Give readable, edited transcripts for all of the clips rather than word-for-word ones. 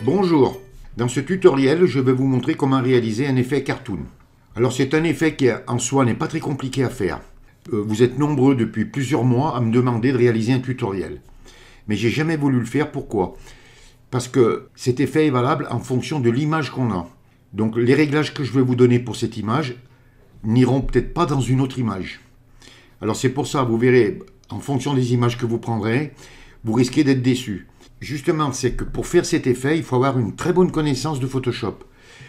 Bonjour, dans ce tutoriel je vais vous montrer comment réaliser un effet cartoon. Alors c'est un effet qui en soi n'est pas très compliqué à faire. Vous êtes nombreux depuis plusieurs mois à me demander de réaliser un tutoriel. Mais j'ai jamais voulu le faire, pourquoi? Parce que cet effet est valable en fonction de l'image qu'on a. Donc les réglages que je vais vous donner pour cette image n'iront peut-être pas dans une autre image. Alors c'est pour ça, vous verrez, en fonction des images que vous prendrez, vous risquez d'être déçus. Justement, c'est que pour faire cet effet, il faut avoir une très bonne connaissance de Photoshop.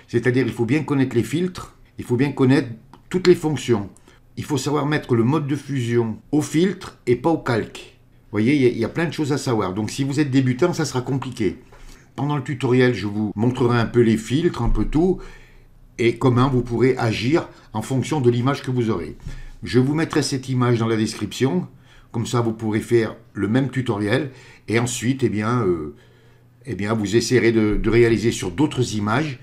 C'est-à-dire, il faut bien connaître les filtres, il faut bien connaître toutes les fonctions. Il faut savoir mettre le mode de fusion au filtre et pas au calque. Vous voyez, il y a plein de choses à savoir. Donc si vous êtes débutant, ça sera compliqué. Pendant le tutoriel, je vous montrerai un peu les filtres, un peu tout, et comment vous pourrez agir en fonction de l'image que vous aurez. Je vous mettrai cette image dans la description. Comme ça, vous pourrez faire le même tutoriel. Et ensuite, vous essayerez de réaliser sur d'autres images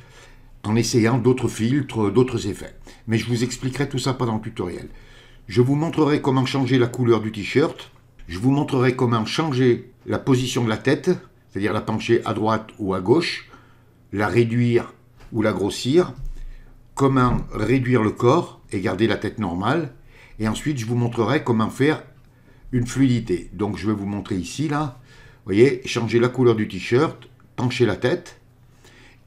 en essayant d'autres filtres, d'autres effets. Mais je vous expliquerai tout ça pendant le tutoriel. Je vous montrerai comment changer la couleur du t-shirt. Je vous montrerai comment changer la position de la tête, c'est-à-dire la pencher à droite ou à gauche, la réduire ou la grossir, comment réduire le corps et garder la tête normale. Et ensuite, je vous montrerai comment faire une fluidité. Donc je vais vous montrer ici, là, vous voyez, changer la couleur du t-shirt, pencher la tête,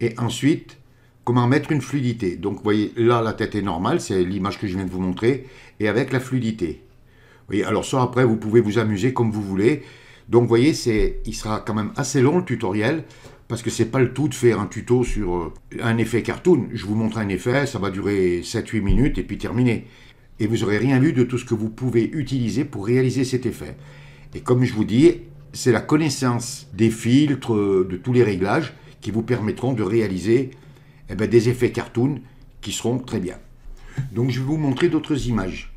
et ensuite, comment mettre une fluidité. Donc vous voyez, là, la tête est normale, c'est l'image que je viens de vous montrer, et avec la fluidité. Vous voyez, alors ça, après, vous pouvez vous amuser comme vous voulez. Donc vous voyez, il sera quand même assez long, le tutoriel, parce que c'est pas le tout de faire un tuto sur un effet cartoon. Je vous montre un effet, ça va durer 7-8 minutes, et puis terminé. Et vous n'aurez rien vu de tout ce que vous pouvez utiliser pour réaliser cet effet. Et comme je vous dis, c'est la connaissance des filtres, de tous les réglages qui vous permettront de réaliser des effets cartoon qui seront très bien. Donc je vais vous montrer d'autres images.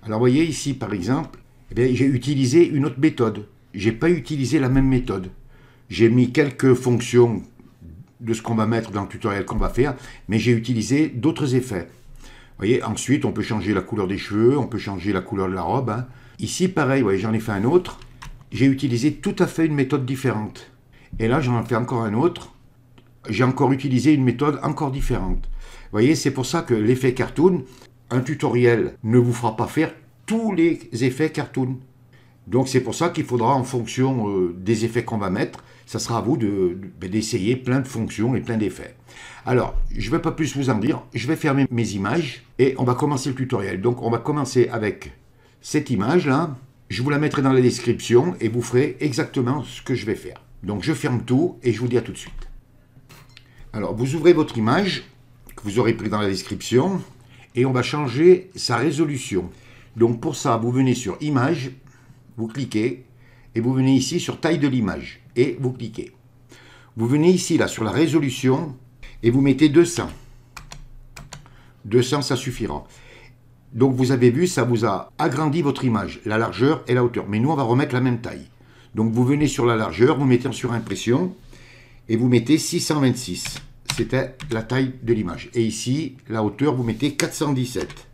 Alors vous voyez ici par exemple, j'ai utilisé une autre méthode. Je n'ai pas utilisé la même méthode. J'ai mis quelques fonctions de ce qu'on va mettre dans le tutoriel qu'on va faire, mais j'ai utilisé d'autres effets. Vous voyez, ensuite, on peut changer la couleur des cheveux, on peut changer la couleur de la robe. Hein. Ici, pareil, vous voyez, j'en ai fait un autre. J'ai utilisé tout à fait une méthode différente. Et là, j'en ai fait encore un autre. J'ai encore utilisé une méthode encore différente. Vous voyez, c'est pour ça que l'effet cartoon, un tutoriel ne vous fera pas faire tous les effets cartoon. Donc, c'est pour ça qu'il faudra, en fonction des effets qu'on va mettre, ça sera à vous d'essayer plein de fonctions et plein d'effets. Alors, je ne vais pas plus vous en dire, je vais fermer mes images et on va commencer le tutoriel. Donc, on va commencer avec cette image-là. Je vous la mettrai dans la description et vous ferez exactement ce que je vais faire. Donc, je ferme tout et je vous dis à tout de suite. Alors, vous ouvrez votre image que vous aurez pris dans la description et on va changer sa résolution. Donc, pour ça, vous venez sur Image, vous cliquez et vous venez ici sur Taille de l'image et vous cliquez. Vous venez ici, là, sur la résolution et vous mettez 200. 200, ça suffira. Donc, vous avez vu, ça vous a agrandi votre image, la largeur et la hauteur. Mais nous, on va remettre la même taille. Donc, vous venez sur la largeur, vous mettez sur impression et vous mettez 626. C'était la taille de l'image. Et ici, la hauteur, vous mettez 417.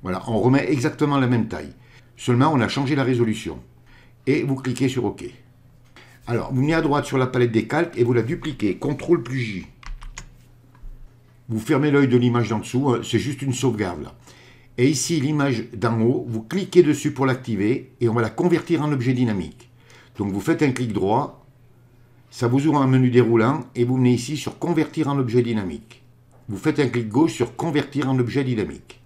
Voilà, on remet exactement la même taille. Seulement, on a changé la résolution. Et vous cliquez sur OK. Alors, vous venez à droite sur la palette des calques et vous la dupliquez. CTRL plus J. Vous fermez l'œil de l'image d'en dessous. C'est juste une sauvegarde là. Et ici, l'image d'en haut, vous cliquez dessus pour l'activer et on va la convertir en objet dynamique. Donc, vous faites un clic droit. Ça vous ouvre un menu déroulant et vous venez ici sur Convertir en objet dynamique. Vous faites un clic gauche sur Convertir en objet dynamique.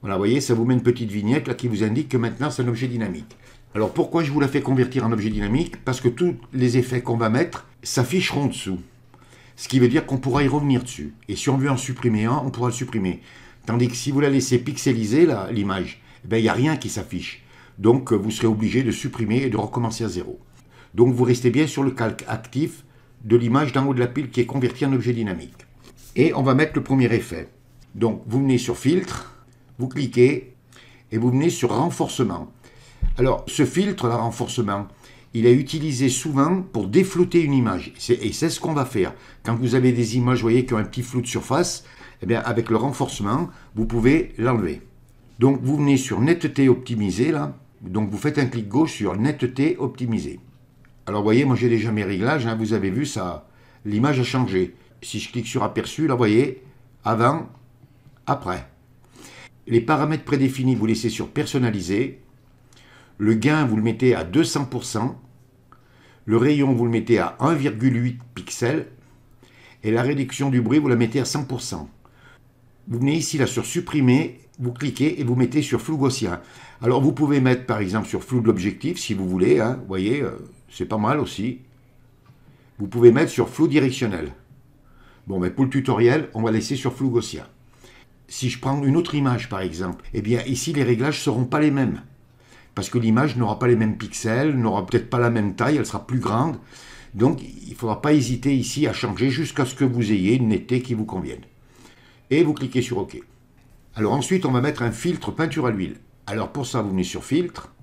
Voilà, vous voyez, ça vous met une petite vignette là qui vous indique que maintenant c'est un objet dynamique. Alors pourquoi je vous la fais convertir en objet dynamique? Parce que tous les effets qu'on va mettre s'afficheront dessous. Ce qui veut dire qu'on pourra y revenir dessus. Et si on veut en supprimer un, on pourra le supprimer. Tandis que si vous la laissez pixeliser l'image, il n'y a rien qui s'affiche. Donc vous serez obligé de supprimer et de recommencer à zéro. Donc vous restez bien sur le calque actif de l'image d'en haut de la pile qui est convertie en objet dynamique. Et on va mettre le premier effet. Donc vous venez sur Filtre, vous cliquez et vous venez sur Renforcement. Alors ce filtre, le renforcement, il est utilisé souvent pour déflouter une image. Et c'est ce qu'on va faire. Quand vous avez des images, vous voyez, qui ont un petit flou de surface, eh bien, avec le renforcement, vous pouvez l'enlever. Donc vous venez sur Netteté optimisée, là. Donc vous faites un clic gauche sur Netteté optimisée. Alors vous voyez, moi j'ai déjà mes réglages, hein, vous avez vu ça, l'image a changé. Si je clique sur aperçu, là vous voyez, avant, après. Les paramètres prédéfinis, vous laissez sur personnaliser. Le gain, vous le mettez à 200%. Le rayon, vous le mettez à 1,8 pixels. Et la réduction du bruit, vous la mettez à 100%. Vous venez ici là sur supprimer, vous cliquez et vous mettez sur flou gaussien. Alors vous pouvez mettre par exemple sur flou de l'objectif si vous voulez, hein, vous voyez, c'est pas mal aussi. Vous pouvez mettre sur flou directionnel. Bon, mais pour le tutoriel, on va laisser sur flou gaussien. Si je prends une autre image par exemple, eh bien ici les réglages ne seront pas les mêmes. Parce que l'image n'aura pas les mêmes pixels, n'aura peut-être pas la même taille, elle sera plus grande. Donc il ne faudra pas hésiter ici à changer jusqu'à ce que vous ayez une netteté qui vous convienne. Et vous cliquez sur OK. Alors ensuite, on va mettre un filtre peinture à l'huile. Alors pour ça, vous venez sur filtre,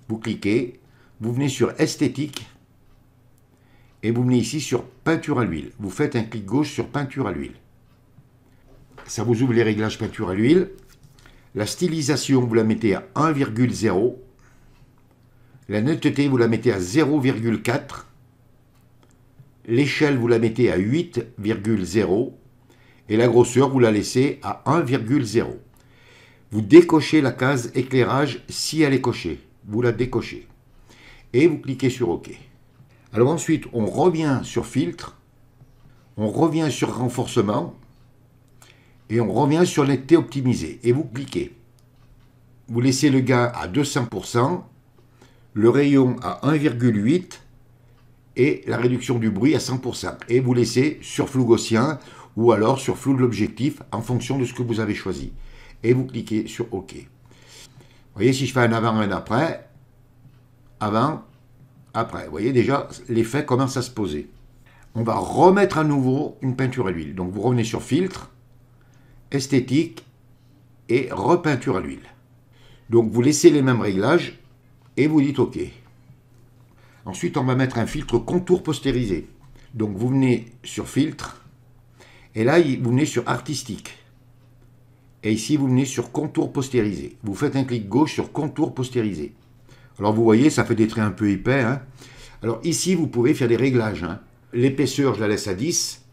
vous cliquez, vous venez sur esthétique, et vous venez ici sur peinture à l'huile. Vous faites un clic gauche sur peinture à l'huile. Ça vous ouvre les réglages peinture à l'huile. La stylisation, vous la mettez à 1,0. La netteté, vous la mettez à 0,4. L'échelle, vous la mettez à 8,0. Et la grosseur, vous la laissez à 1,0. Vous décochez la case éclairage si elle est cochée. Vous la décochez. Et vous cliquez sur OK. Alors ensuite, on revient sur filtre. On revient sur renforcement. Et on revient sur netteté optimisée. Et vous cliquez. Vous laissez le gain à 200%. Le rayon à 1,8. Et la réduction du bruit à 100%. Et vous laissez sur flou gaussien ou alors sur flou de l'objectif en fonction de ce que vous avez choisi. Et vous cliquez sur OK. Vous voyez, si je fais un avant et un après, avant, après, vous voyez déjà, l'effet commence à se poser. On va remettre à nouveau une peinture à l'huile. Donc vous revenez sur filtre, esthétique et repeinture à l'huile. Donc vous laissez les mêmes réglages et vous dites OK. Ensuite, on va mettre un filtre contour postérisé. Donc vous venez sur filtre, et là, vous venez sur artistique. Et ici, vous venez sur contour postérisé. Vous faites un clic gauche sur contour postérisé. Alors, vous voyez, ça fait des traits un peu épais. Hein. Alors, ici, vous pouvez faire des réglages. Hein. L'épaisseur, je la laisse à 10.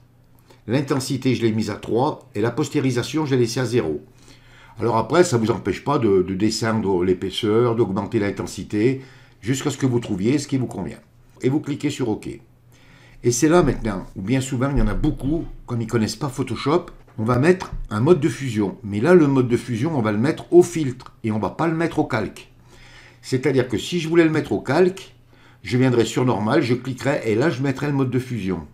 L'intensité, je l'ai mise à 3. Et la postérisation, je l'ai laissée à 0. Alors après, ça ne vous empêche pas de descendre l'épaisseur, d'augmenter l'intensité, jusqu'à ce que vous trouviez ce qui vous convient. Et vous cliquez sur OK. Et c'est là maintenant, où bien souvent, il y en a beaucoup, comme ils ne connaissent pas Photoshop, on va mettre un mode de fusion. Mais là, le mode de fusion, on va le mettre au filtre, et on ne va pas le mettre au calque. C'est-à-dire que si je voulais le mettre au calque, je viendrais sur normal, je cliquerais, et là, je mettrais le mode de fusion.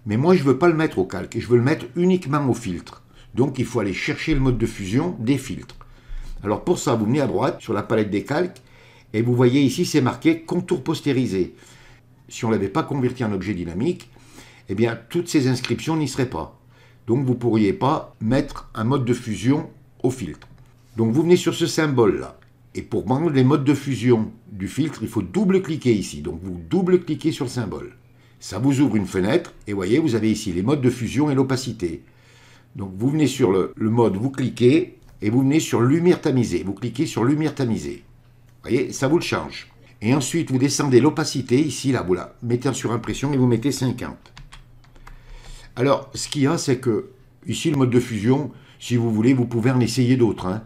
Mais moi, je ne veux pas le mettre au calque, je veux le mettre uniquement au filtre. Donc, il faut aller chercher le mode de fusion des filtres. Alors, pour ça, vous venez à droite, sur la palette des calques, et vous voyez ici, c'est marqué contour postérisé. Si on ne l'avait pas converti en objet dynamique, eh bien, toutes ces inscriptions n'y seraient pas. Donc, vous ne pourriez pas mettre un mode de fusion au filtre. Donc, vous venez sur ce symbole-là. Et pour prendre les modes de fusion du filtre, il faut double-cliquer ici. Donc, vous double-cliquez sur le symbole. Ça vous ouvre une fenêtre. Et voyez, vous avez ici les modes de fusion et l'opacité. Donc, vous venez sur le mode, vous cliquez, et vous venez sur lumière tamisée. Vous cliquez sur lumière tamisée. Vous voyez, ça vous le change. Et ensuite, vous descendez l'opacité, ici, là, vous la mettez sur impression et vous mettez 50. Alors, ce qu'il y a, c'est que, ici, le mode de fusion, si vous voulez, vous pouvez en essayer d'autres. Hein.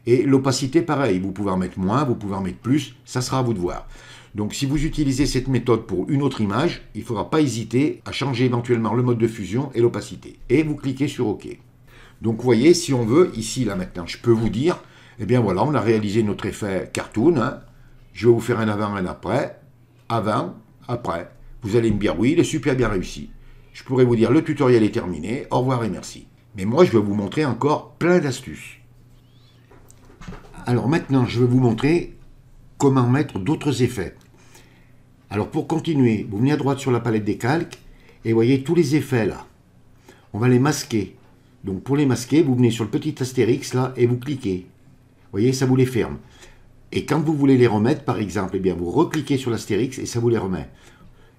Et l'opacité, pareil, vous pouvez en mettre moins, vous pouvez en mettre plus, ça sera à vous de voir. Donc, si vous utilisez cette méthode pour une autre image, il ne faudra pas hésiter à changer éventuellement le mode de fusion et l'opacité. Et vous cliquez sur OK. Donc, vous voyez, si on veut, ici, là, maintenant, je peux vous dire, eh bien voilà, on a réalisé notre effet cartoon, hein. Je vais vous faire un avant, un après. Avant, après. Vous allez me dire, oui, il est super bien réussi. Je pourrais vous dire, le tutoriel est terminé. Au revoir et merci. Mais moi, je vais vous montrer encore plein d'astuces. Alors maintenant, je vais vous montrer comment mettre d'autres effets. Alors pour continuer, vous venez à droite sur la palette des calques et voyez tous les effets là. On va les masquer. Donc pour les masquer, vous venez sur le petit astérix là et vous cliquez. Vous voyez, ça vous les ferme. Et quand vous voulez les remettre, par exemple, eh bien, vous recliquez sur l'astérix et ça vous les remet.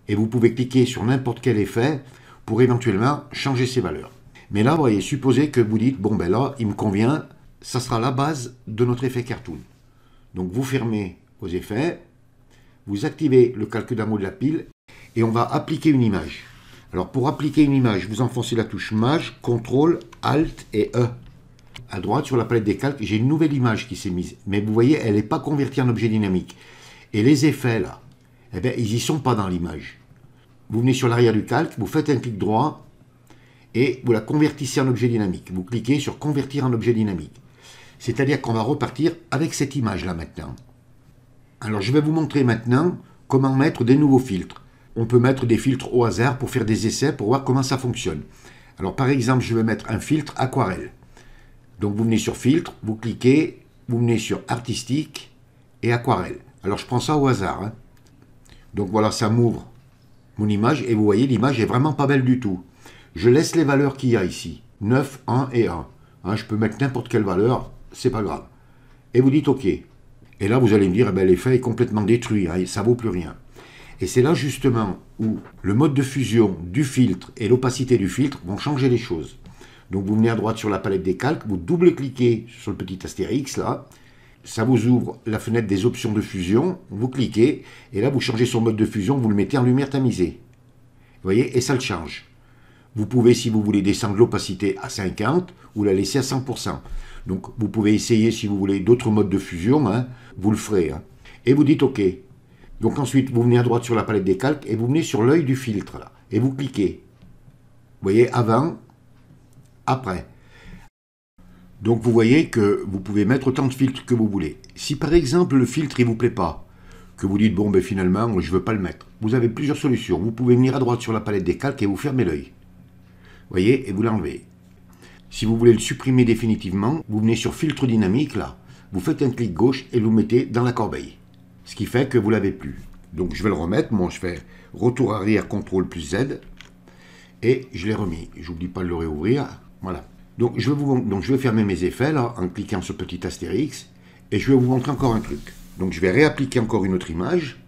Et vous pouvez cliquer sur n'importe quel effet pour éventuellement changer ses valeurs. Mais là, vous voyez, supposez que vous dites, bon ben là, il me convient, ça sera la base de notre effet cartoon. Donc vous fermez vos effets, vous activez le calque d'en haut de la pile et on va appliquer une image. Alors pour appliquer une image, vous enfoncez la touche Maj, CTRL, ALT et E. À droite sur la palette des calques, j'ai une nouvelle image qui s'est mise. Mais vous voyez, elle n'est pas convertie en objet dynamique. Et les effets là, eh bien, ils n'y sont pas dans l'image. Vous venez sur l'arrière du calque, vous faites un clic droit et vous la convertissez en objet dynamique. Vous cliquez sur convertir en objet dynamique. C'est-à-dire qu'on va repartir avec cette image là maintenant. Alors je vais vous montrer maintenant comment mettre des nouveaux filtres. On peut mettre des filtres au hasard pour faire des essais, pour voir comment ça fonctionne. Alors par exemple, je vais mettre un filtre aquarelle. Donc vous venez sur filtre, vous cliquez, vous venez sur artistique et aquarelle. Alors je prends ça au hasard. Hein. Donc voilà, ça m'ouvre mon image et vous voyez, l'image est vraiment pas belle du tout. Je laisse les valeurs qu'il y a ici, 9, 1 et 1. Hein, je peux mettre n'importe quelle valeur, c'est pas grave. Et vous dites OK. Et là, vous allez me dire, eh ben, l'effet est complètement détruit, hein, ça vaut plus rien. Et c'est là justement où le mode de fusion du filtre et l'opacité du filtre vont changer les choses. Donc vous venez à droite sur la palette des calques, vous double-cliquez sur le petit astérix là, ça vous ouvre la fenêtre des options de fusion, vous cliquez, et là vous changez son mode de fusion, vous le mettez en lumière tamisée. Vous voyez, et ça le change. Vous pouvez, si vous voulez, descendre l'opacité à 50 ou la laisser à 100%. Donc vous pouvez essayer, si vous voulez, d'autres modes de fusion, hein, vous le ferez. Hein, et vous dites OK. Donc ensuite, vous venez à droite sur la palette des calques et vous venez sur l'œil du filtre, là, et vous cliquez. Vous voyez, avant, après. Donc vous voyez que vous pouvez mettre autant de filtres que vous voulez. Si par exemple le filtre ne vous plaît pas, que vous dites bon ben finalement je ne veux pas le mettre, vous avez plusieurs solutions. Vous pouvez venir à droite sur la palette des calques et vous fermez l'œil. Vous voyez, et vous l'enlevez. Si vous voulez le supprimer définitivement, vous venez sur filtre dynamique là, vous faites un clic gauche et vous mettez dans la corbeille. Ce qui fait que vous ne l'avez plus. Donc je vais le remettre, moi je fais retour arrière CTRL plus Z et je l'ai remis. J'oublie pas de le réouvrir, voilà. Donc je vais fermer mes effets là en cliquant sur petit astérix et je vais vous montrer encore un truc. Donc je vais réappliquer encore une autre image,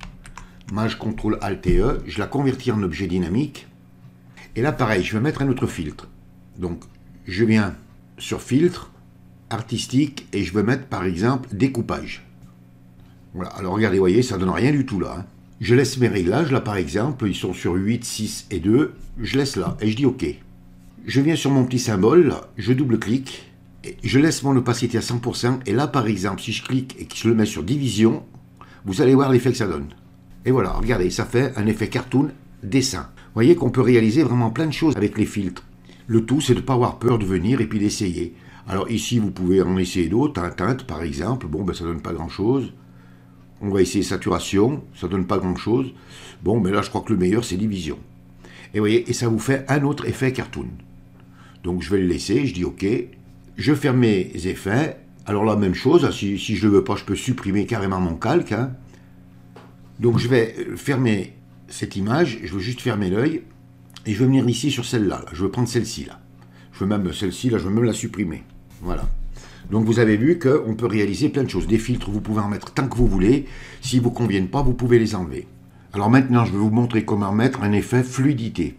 Maj CTRL ALT et E, je la convertis en objet dynamique et là pareil, je vais mettre un autre filtre. Donc je viens sur filtre, artistique et je vais mettre par exemple découpage. Voilà, alors regardez, vous voyez, ça donne rien du tout là. Hein. Je laisse mes réglages là par exemple, ils sont sur 8, 6 et 2, je laisse là et je dis OK. Je viens sur mon petit symbole, là, je double-clique, et je laisse mon opacité à 100%, et là par exemple, si je clique et que je le mets sur division, vous allez voir l'effet que ça donne. Et voilà, regardez, ça fait un effet cartoon dessin. Vous voyez qu'on peut réaliser vraiment plein de choses avec les filtres. Le tout, c'est de ne pas avoir peur de venir et puis d'essayer. Alors ici, vous pouvez en essayer d'autres, un teinte par exemple, bon ben ça donne pas grand-chose. On va essayer saturation, ça donne pas grand-chose. Bon, mais là je crois que le meilleur c'est division. Et vous voyez, et ça vous fait un autre effet cartoon. Donc je vais le laisser, je dis OK. Je ferme mes effets. Alors la même chose, si je ne le veux pas, je peux supprimer carrément mon calque. Hein. Donc je vais fermer cette image, je veux juste fermer l'œil. Et je vais venir ici sur celle-là. Là. Je veux prendre celle-ci là. Je veux même celle-ci là, je veux même la supprimer. Voilà. Donc vous avez vu qu'on peut réaliser plein de choses. Des filtres, vous pouvez en mettre tant que vous voulez. S'ils ne vous conviennent pas, vous pouvez les enlever. Alors maintenant, je vais vous montrer comment mettre un effet fluidité.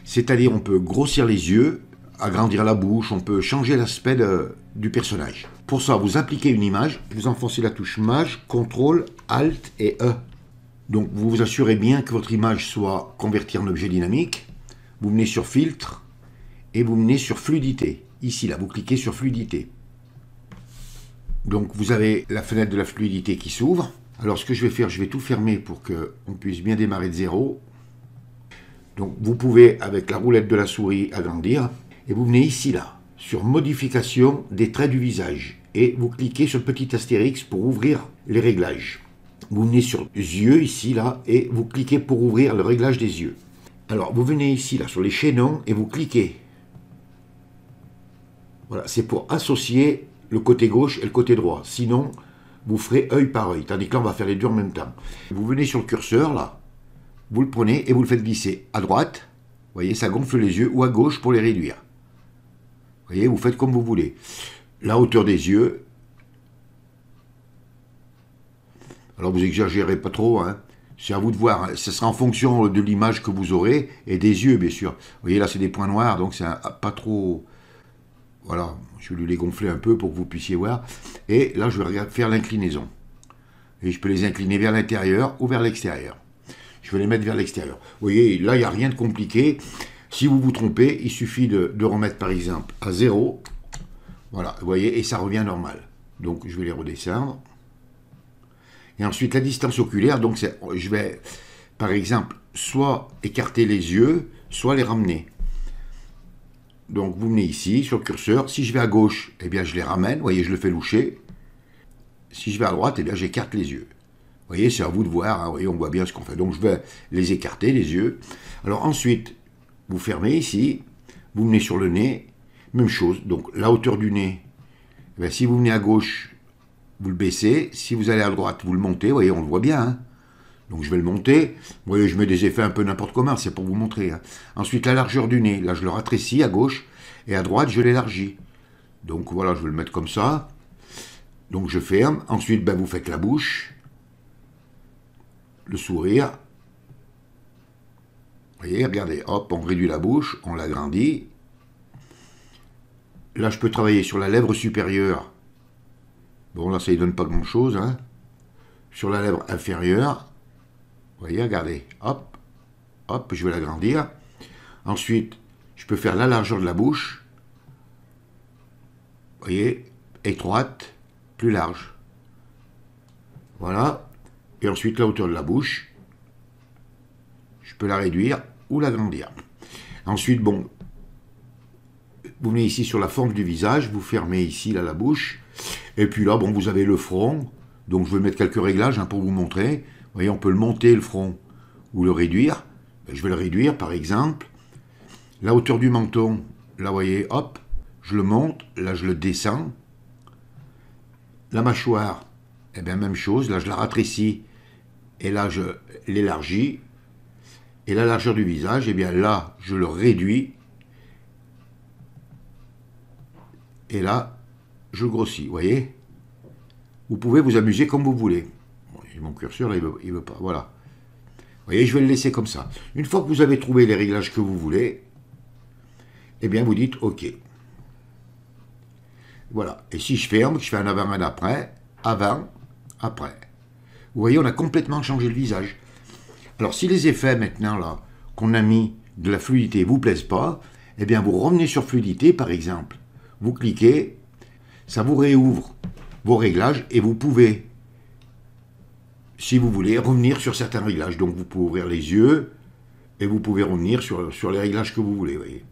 C'est-à-dire, on peut grossir les yeux, agrandir la bouche, on peut changer l'aspect du personnage. Pour ça, vous appliquez une image, vous enfoncez la touche Maj, CTRL, ALT et E. Donc vous vous assurez bien que votre image soit convertie en objet dynamique. Vous venez sur Filtre et vous venez sur Fluidité. Ici, là, vous cliquez sur Fluidité. Donc vous avez la fenêtre de la fluidité qui s'ouvre. Alors ce que je vais faire, je vais tout fermer pour qu'on puisse bien démarrer de zéro. Donc vous pouvez, avec la roulette de la souris, agrandir. Et vous venez ici, là, sur Modification des traits du visage. Et vous cliquez sur le petit astérix pour ouvrir les réglages. Vous venez sur Yeux, ici, là, et vous cliquez pour ouvrir le réglage des yeux. Alors vous venez ici, là, sur les chaînons, et vous cliquez. Voilà, c'est pour associer le côté gauche et le côté droit. Sinon, vous ferez œil par œil. Tandis que là, on va faire les deux en même temps. Vous venez sur le curseur, là. Vous le prenez et vous le faites glisser à droite. Vous voyez, ça gonfle les yeux, ou à gauche pour les réduire. Vous voyez, vous faites comme vous voulez. La hauteur des yeux. Alors, vous exagérez pas trop, hein. C'est à vous de voir. Hein. Ce sera en fonction de l'image que vous aurez et des yeux, bien sûr. Vous voyez, là, c'est des points noirs, donc c'est pas trop... Voilà, je vais les gonfler un peu pour que vous puissiez voir. Et là, je vais faire l'inclinaison. Et je peux les incliner vers l'intérieur ou vers l'extérieur. Je vais les mettre vers l'extérieur. Vous voyez, là, il n'y a rien de compliqué. Si vous vous trompez, il suffit de remettre, par exemple, à 0. Voilà, vous voyez, et ça revient normal. Donc, je vais les redescendre. Et ensuite, la distance oculaire, donc, je vais, par exemple, soit écarter les yeux, soit les ramener. Donc, vous venez ici, sur le curseur. Si je vais à gauche, eh bien, je les ramène. Vous voyez, je le fais loucher. Si je vais à droite, eh bien, j'écarte les yeux. Vous voyez, c'est à vous de voir. Hein. Vous voyez, on voit bien ce qu'on fait. Donc, je vais les écarter, les yeux. Alors, ensuite, vous fermez ici. Vous venez sur le nez. Même chose. Donc, la hauteur du nez. Eh bien, si vous venez à gauche, vous le baissez. Si vous allez à droite, vous le montez. Vous voyez, on le voit bien. Hein. Donc, je vais le monter. Vous voyez, je mets des effets un peu n'importe comment. C'est pour vous montrer. Hein. Ensuite, la largeur du nez. Là, je le rétrécis à gauche. Et à droite, je l'élargis. Donc, voilà, je vais le mettre comme ça. Donc, je ferme. Ensuite, ben, vous faites la bouche. Le sourire. Vous voyez, regardez, hop, on réduit la bouche, on l'agrandit. Là, je peux travailler sur la lèvre supérieure. Bon, là, ça ne donne pas grand-chose. Hein. Sur la lèvre inférieure. Vous voyez, regardez, hop, hop, je vais l'agrandir. Ensuite, je peux faire la largeur de la bouche. Vous voyez, étroite, plus large. Voilà. Et ensuite, la hauteur de la bouche, je peux la réduire ou l'agrandir. Ensuite, bon, vous venez ici sur la forme du visage, vous fermez ici là, la bouche, et puis là, bon, vous avez le front, donc je vais mettre quelques réglages hein, pour vous montrer. Vous voyez, on peut le monter, le front, ou le réduire. Je vais le réduire, par exemple. La hauteur du menton, là, vous voyez, hop, je le monte, là, je le descends. La mâchoire, eh bien, même chose, là, je la rétrécis, et là, je l'élargis. Et la largeur du visage, eh bien, là, je le réduis. Et là, je le grossis, vous voyez. Vous pouvez vous amuser comme vous voulez. Bon, mon curseur, là, il veut pas, voilà. Vous voyez, je vais le laisser comme ça. Une fois que vous avez trouvé les réglages que vous voulez, eh bien, vous dites OK. Voilà. Et si je ferme, je fais un avant, un après, avant, après. Vous voyez, on a complètement changé le visage. Alors, si les effets, maintenant, là, qu'on a mis de la fluidité, ne vous plaisent pas, eh bien, vous revenez sur fluidité, par exemple. Vous cliquez, ça vous réouvre vos réglages et vous pouvez, si vous voulez, revenir sur certains réglages. Donc, vous pouvez ouvrir les yeux et vous pouvez revenir sur les réglages que vous voulez, vous voyez.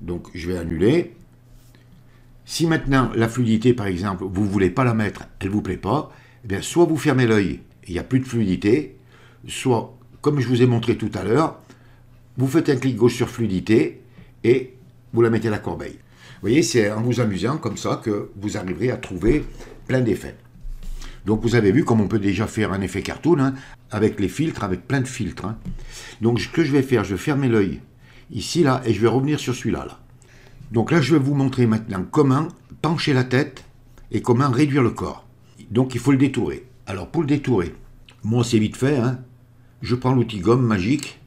Donc, je vais annuler. Si maintenant, la fluidité, par exemple, vous ne voulez pas la mettre, elle ne vous plaît pas, eh bien, soit vous fermez l'œil, il n'y a plus de fluidité, soit, comme je vous ai montré tout à l'heure, vous faites un clic gauche sur fluidité et vous la mettez à la corbeille. Vous voyez, c'est en vous amusant comme ça que vous arriverez à trouver plein d'effets. Donc vous avez vu comme on peut déjà faire un effet cartoon, hein, avec les filtres, avec plein de filtres. Hein. Donc ce que je vais faire, je vais fermer l'œil ici, là, et je vais revenir sur celui-là. Là. Donc là, je vais vous montrer maintenant comment pencher la tête et comment réduire le corps. Donc il faut le détourer. Alors pour le détourer, moi c'est vite fait, hein, je prends l'outil gomme magique.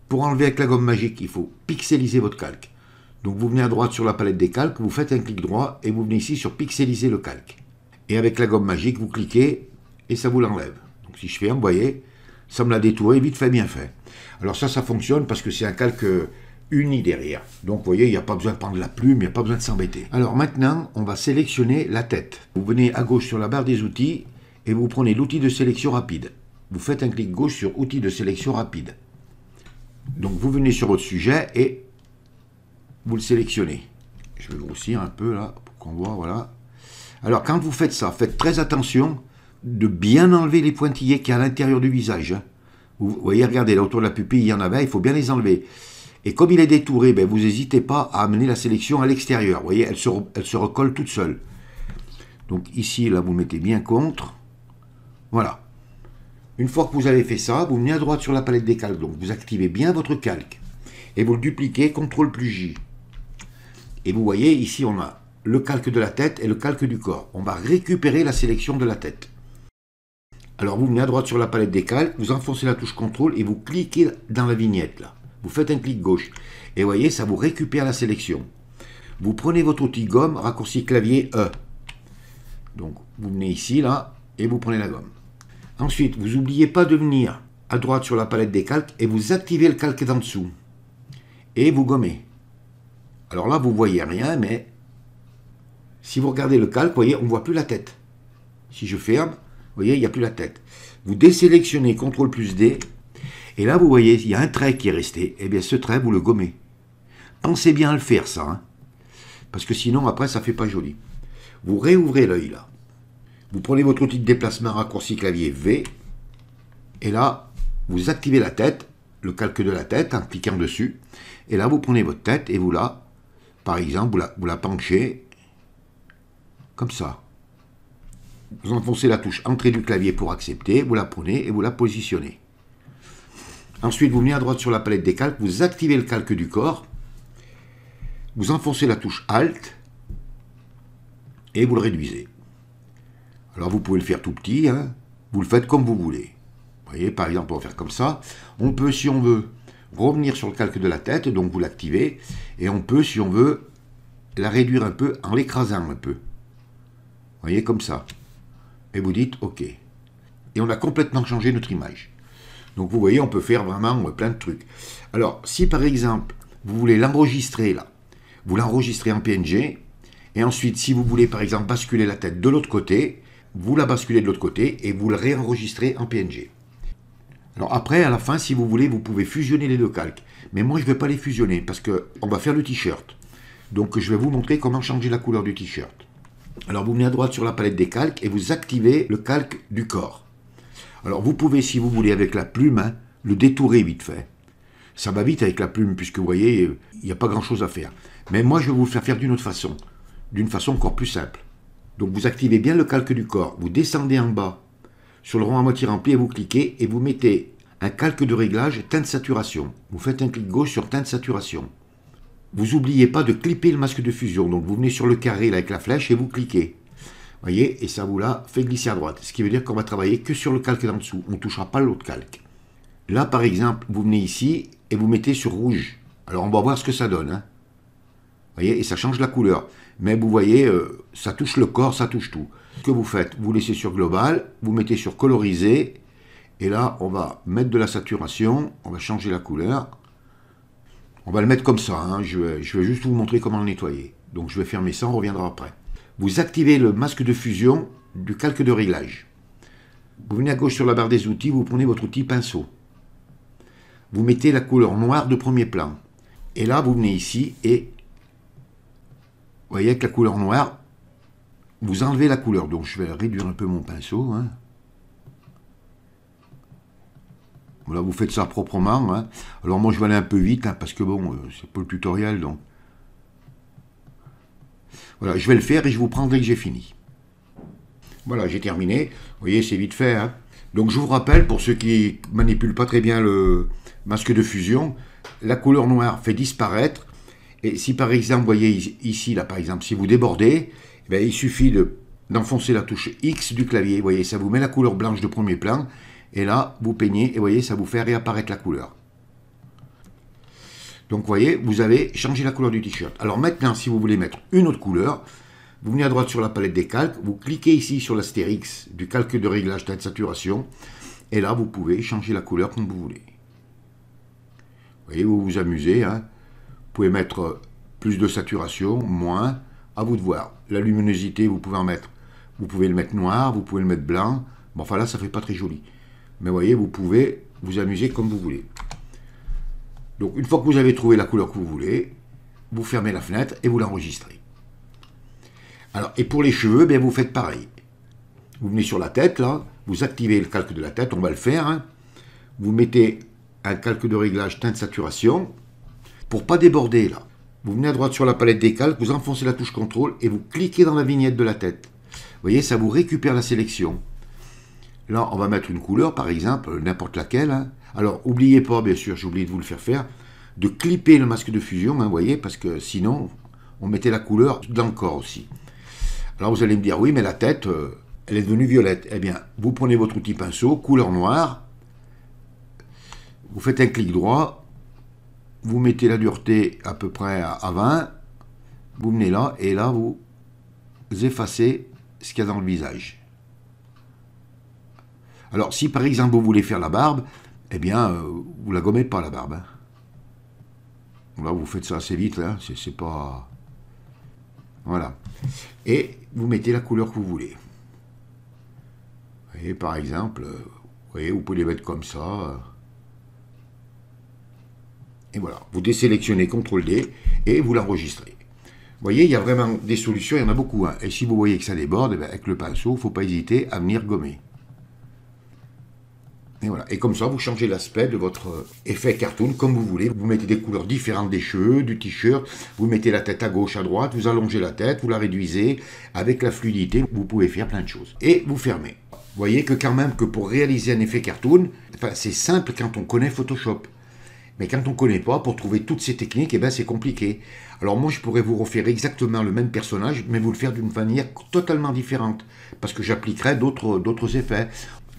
Pour enlever avec la gomme magique, il faut pixeliser votre calque. Donc vous venez à droite sur la palette des calques, vous faites un clic droit et vous venez ici sur pixeliser le calque. Et avec la gomme magique, vous cliquez et ça vous l'enlève. Donc si je ferme, vous voyez, ça me l'a détouré, vite fait, bien fait. Alors ça fonctionne parce que c'est un calque uni derrière. Donc vous voyez, il n'y a pas besoin de prendre la plume, il n'y a pas besoin de s'embêter. Alors maintenant, on va sélectionner la tête. Vous venez à gauche sur la barre des outils et vous prenez l'outil de sélection rapide. Vous faites un clic gauche sur outil de sélection rapide. Donc vous venez sur votre sujet et vous le sélectionnez. Je vais grossir un peu là pour qu'on voit, voilà. Alors quand vous faites ça, faites très attention de bien enlever les pointillés qu'il y a à l'intérieur du visage. Hein. Vous voyez, regardez, là autour de la pupille, il y en avait, il faut bien les enlever. Et comme il est détouré, ben, vous n'hésitez pas à amener la sélection à l'extérieur. Vous voyez, elle se recolle toute seule. Donc ici, là, vous mettez bien contre. Voilà. Une fois que vous avez fait ça, vous venez à droite sur la palette des calques. Donc vous activez bien votre calque. Et vous le dupliquez, CTRL plus J. Et vous voyez, ici, on a le calque de la tête et le calque du corps. On va récupérer la sélection de la tête. Alors vous venez à droite sur la palette des calques, vous enfoncez la touche CTRL et vous cliquez dans la vignette là. Vous faites un clic gauche. Et vous voyez, ça vous récupère la sélection. Vous prenez votre outil gomme, raccourci clavier E. Donc vous venez ici là, et vous prenez la gomme. Ensuite, vous n'oubliez pas de venir à droite sur la palette des calques et vous activez le calque d'en dessous. Et vous gommez. Alors là, vous ne voyez rien, mais si vous regardez le calque, vous voyez, on ne voit plus la tête. Si je ferme, vous voyez, il n'y a plus la tête. Vous désélectionnez CTRL plus D, et là, vous voyez, il y a un trait qui est resté. Eh bien, ce trait, vous le gommez. Pensez bien à le faire, ça, hein, parce que sinon, après, ça ne fait pas joli. Vous réouvrez l'œil, là. Vous prenez votre outil de déplacement raccourci clavier V, et là, vous activez la tête, le calque de la tête, en cliquant dessus, et là, vous prenez votre tête, et vous la, par exemple, vous la penchez, comme ça. Vous enfoncez la touche entrée du clavier pour accepter, vous la prenez et vous la positionnez. Ensuite, vous venez à droite sur la palette des calques, vous activez le calque du corps, vous enfoncez la touche Alt, et vous le réduisez. Alors vous pouvez le faire tout petit, hein, vous le faites comme vous voulez. Vous voyez, par exemple, on va faire comme ça. On peut, si on veut, revenir sur le calque de la tête, donc vous l'activez, et on peut, si on veut, la réduire un peu en l'écrasant un peu. Vous voyez, comme ça. Et vous dites OK. Et on a complètement changé notre image. Donc vous voyez, on peut faire vraiment plein de trucs. Alors, si par exemple, vous voulez l'enregistrer là, vous l'enregistrez en PNG, et ensuite, si vous voulez par exemple basculer la tête de l'autre côté, vous la basculez de l'autre côté et vous le réenregistrez en PNG. Alors après, à la fin, si vous voulez, vous pouvez fusionner les deux calques. Mais moi, je ne vais pas les fusionner parce qu'on va faire le t-shirt. Donc je vais vous montrer comment changer la couleur du t-shirt. Alors vous venez à droite sur la palette des calques et vous activez le calque du corps. Alors vous pouvez, si vous voulez, avec la plume, hein, le détourer vite fait. Ça va vite avec la plume puisque vous voyez, il n'y a pas grand-chose à faire. Mais moi, je vais vous le faire d'une autre façon. D'une façon encore plus simple. Donc vous activez bien le calque du corps, vous descendez en bas sur le rond à moitié rempli et vous cliquez et vous mettez un calque de réglage teinte saturation. Vous faites un clic gauche sur teinte saturation. Vous n'oubliez pas de clipper le masque de fusion, donc vous venez sur le carré là, avec la flèche et vous cliquez. Vous voyez, et ça vous l'a fait glisser à droite, ce qui veut dire qu'on va travailler que sur le calque d'en dessous, on ne touchera pas l'autre calque. Là par exemple, vous venez ici et vous mettez sur rouge. Alors on va voir ce que ça donne. Hein. Vous voyez, et ça change la couleur. Mais vous voyez, ça touche le corps, ça touche tout. Ce que vous faites, vous laissez sur global, vous mettez sur coloriser, et là, on va mettre de la saturation, on va changer la couleur. On va le mettre comme ça, hein. Je vais juste vous montrer comment le nettoyer. Donc je vais fermer ça, on reviendra après. Vous activez le masque de fusion du calque de réglage. Vous venez à gauche sur la barre des outils, vous prenez votre outil pinceau. Vous mettez la couleur noire de premier plan. Et là, vous venez ici et vous voyez, avec la couleur noire, vous enlevez la couleur. Donc, je vais réduire un peu mon pinceau. Hein. Voilà, vous faites ça proprement. Hein. Alors, moi, je vais aller un peu vite, hein, parce que, bon, c'est pas le tutoriel, donc. Voilà, je vais le faire et je vous prends dès que j'ai fini. Voilà, j'ai terminé. Vous voyez, c'est vite fait. Hein. Donc, je vous rappelle, pour ceux qui manipulent pas très bien le masque de fusion, la couleur noire fait disparaître. Et si par exemple, vous voyez ici, là par exemple, si vous débordez, eh bien, il suffit d'enfoncer la touche X du clavier. Vous voyez, ça vous met la couleur blanche de premier plan. Et là, vous peignez et vous voyez, ça vous fait réapparaître la couleur. Donc vous voyez, vous avez changé la couleur du t-shirt. Alors maintenant, si vous voulez mettre une autre couleur, vous venez à droite sur la palette des calques, vous cliquez ici sur l'astérix du calque de réglage teinte saturation. Et là, vous pouvez changer la couleur comme vous voulez. Vous voyez, vous vous amusez, hein. Vous pouvez mettre plus de saturation, moins, à vous de voir. La luminosité, vous pouvez en mettre. Vous pouvez le mettre noir, vous pouvez le mettre blanc. Bon, enfin là, ça ne fait pas très joli. Mais vous voyez, vous pouvez vous amuser comme vous voulez. Donc, une fois que vous avez trouvé la couleur que vous voulez, vous fermez la fenêtre et vous l'enregistrez. Alors, et pour les cheveux, bien, vous faites pareil. Vous venez sur la tête, là, vous activez le calque de la tête, on va le faire. Hein. Vous mettez un calque de réglage teinte saturation. Pour ne pas déborder, là, vous venez à droite sur la palette des calques, vous enfoncez la touche contrôle et vous cliquez dans la vignette de la tête. Vous voyez, ça vous récupère la sélection. Là, on va mettre une couleur, par exemple, n'importe laquelle. Hein. Alors, n'oubliez pas, bien sûr, j'ai oublié de vous le faire, de clipper le masque de fusion, hein, vous voyez, parce que sinon, on mettait la couleur dans le corps aussi. Alors, vous allez me dire, oui, mais la tête, elle est devenue violette. Eh bien, vous prenez votre outil pinceau, couleur noire, vous faites un clic droit, vous mettez la dureté à peu près à 20, vous venez là, et là, vous effacez ce qu'il y a dans le visage. Alors si par exemple vous voulez faire la barbe, eh bien vous la gommez pas la barbe. Hein. Là vous faites ça assez vite, là, c'est pas... Voilà. Et vous mettez la couleur que vous voulez. Vous voyez, par exemple, vous pouvez les mettre comme ça. Et voilà, vous désélectionnez CTRL-D et vous l'enregistrez. Vous voyez, il y a vraiment des solutions, il y en a beaucoup. Hein. Et si vous voyez que ça déborde, eh bien, avec le pinceau, il ne faut pas hésiter à venir gommer. Et voilà. Et comme ça, vous changez l'aspect de votre effet cartoon comme vous voulez. Vous mettez des couleurs différentes des cheveux, du t-shirt. Vous mettez la tête à gauche, à droite. Vous allongez la tête, vous la réduisez. Avec la fluidité, vous pouvez faire plein de choses. Et vous fermez. Vous voyez que quand même que pour réaliser un effet cartoon, c'est simple quand on connaît Photoshop. Mais quand on ne connaît pas, pour trouver toutes ces techniques, eh ben, c'est compliqué. Alors moi, je pourrais vous refaire exactement le même personnage, mais vous le faire d'une manière totalement différente. Parce que j'appliquerai d'autres effets.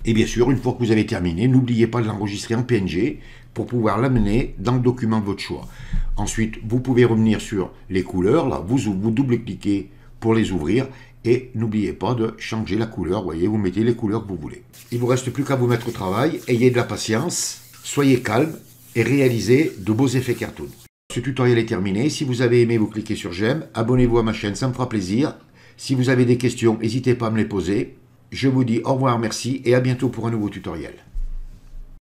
Et bien sûr, une fois que vous avez terminé, n'oubliez pas de l'enregistrer en PNG pour pouvoir l'amener dans le document de votre choix. Ensuite, vous pouvez revenir sur les couleurs. Là, vous double-cliquez pour les ouvrir. Et n'oubliez pas de changer la couleur. Vous voyez, vous mettez les couleurs que vous voulez. Il ne vous reste plus qu'à vous mettre au travail. Ayez de la patience. Soyez calme. Et réaliser de beaux effets cartoon. Ce tutoriel est terminé. Si vous avez aimé, vous cliquez sur j'aime. Abonnez-vous à ma chaîne, ça me fera plaisir. Si vous avez des questions, n'hésitez pas à me les poser. Je vous dis au revoir, merci et à bientôt pour un nouveau tutoriel.